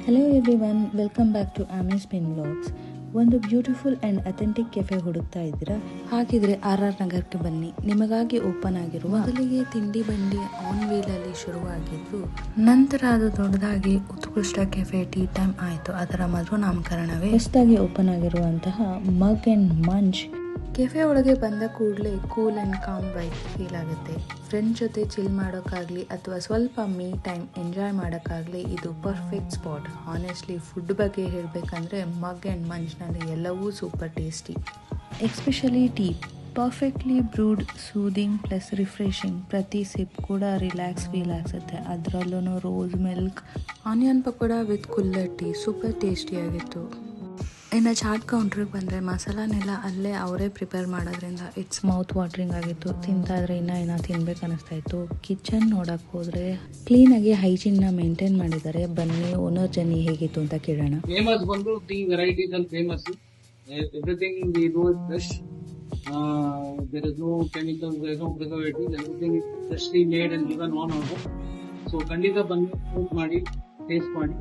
Hello everyone, welcome back to Aami spin vlogs. ಒಂದು beautiful and authentic cafe ಹುಡುಕ್ತಾ ಇದ್ದೀರಾ? ಹಾಗಿದ್ರೆ RR ನಗರಕ್ಕೆ ಬನ್ನಿ. ನಿಮಗಾಗಿ ಓಪನ್ ಆಗಿರುವ ಮೊದಲಿಗೆ ತಿಂಡಿ ಬಂಡಿ ಆನ್ ವೀಲಲ್ಲಿ ಶುರುವಾಗಿದ್ದು, ನಂತರ ಅದು ದೊಡ್ಡದಾಗಿ ಉತ್ಕೃಷ್ಟ ಕೆಫೆ ಟೀ ಟೈಮ್ ಆಯಿತು. ಅದರ ಮರು ನಾಮಕರಣವೇ ಹೊಸದಾಗಿ ಓಪನ್ ಆಗಿರುವಂತಹ ಮಗ್ ಆ್ಯಂಡ್ ಮಂಚ್ ಕೆಫೆ. ಒಳಗೆ ಬಂದ ಕೂಡಲೇ cool and com vibe feel ಆಗುತ್ತೆ. ಫ್ರೆಂಡ್ಸ್ ಜೊತೆ ಚಿಲ್ ಮಾಡೋಕ್ಕಾಗಲಿ ಅಥವಾ ಸ್ವಲ್ಪ ಮೀ ಟೈಮ್ ಎಂಜಾಯ್ ಮಾಡೋಕ್ಕಾಗಲಿ ಇದು ಪರ್ಫೆಕ್ಟ್ ಸ್ಪಾಟ್. ಆನೆಸ್ಟ್ಲಿ ಫುಡ್ ಬಗ್ಗೆ ಹೇಳಬೇಕಂದ್ರೆ ಮಗ್ ಆ್ಯಂಡ್ ಮಂಚ್ನಲ್ಲಿ ಎಲ್ಲವೂ super tasty. Especially tea perfectly brewed, soothing plus refreshing. ಪ್ರತಿ ಸಿಪ್ ಕೂಡ ರಿಲ್ಯಾಕ್ಸ್ ಫೀಲ್ ಆಗಿಸುತ್ತೆ. ಅದರಲ್ಲೂ rose milk onion pakoda with kulhad tea super ಟೇಸ್ಟಿಯಾಗಿತ್ತು. ಇನ್ನು ಚಾಟ್ ಕೌಂಟ್ರಿಗೆ ಬಂದರೆ ಮಸಾಲಾನೆಲ್ಲ ಅಲ್ಲೇ ಅವರೇ ಪ್ರಿಪೇರ್ ಮಾಡೋದ್ರಿಂದ ಇಟ್ಸ್ ಮೌತ್ ವಾಟ್ರಿಂಗ್ ಆಗಿತ್ತು. ತಿಂತಾ ಇದ್ರೆ ಇನ್ನೂ ತಿನ್ಬೇಕು ಅನಿಸ್ತಾ ಇತ್ತು. ಕಿಚನ್ ನೋಡಕ್ಕೆ ಹೋದರೆ ಕ್ಲೀನಾಗಿ ಹೈಜೀನ್ನ ಮೇಂಟೈನ್ ಮಾಡಿದ್ದಾರೆ. ಬನ್ನಿ ಓನರ್ ಜರ್ನಿ ಹೇಗಿತ್ತು ಅಂತ ಕೇಳೋಣ. ಫೇಮಸ್ ಬಂದು ಟೀ ವೆರೈಟೀಸ್ ಅಲ್ಲಿ famous. Everything we do it fresh. There is no chemicals, there is no preservatives. Everything is freshly made and given on order. So ಖಂಡಿತ ಬಂದು ಮಾಡಿ ಟೇಸ್ಟ್ ಮಾಡಿ.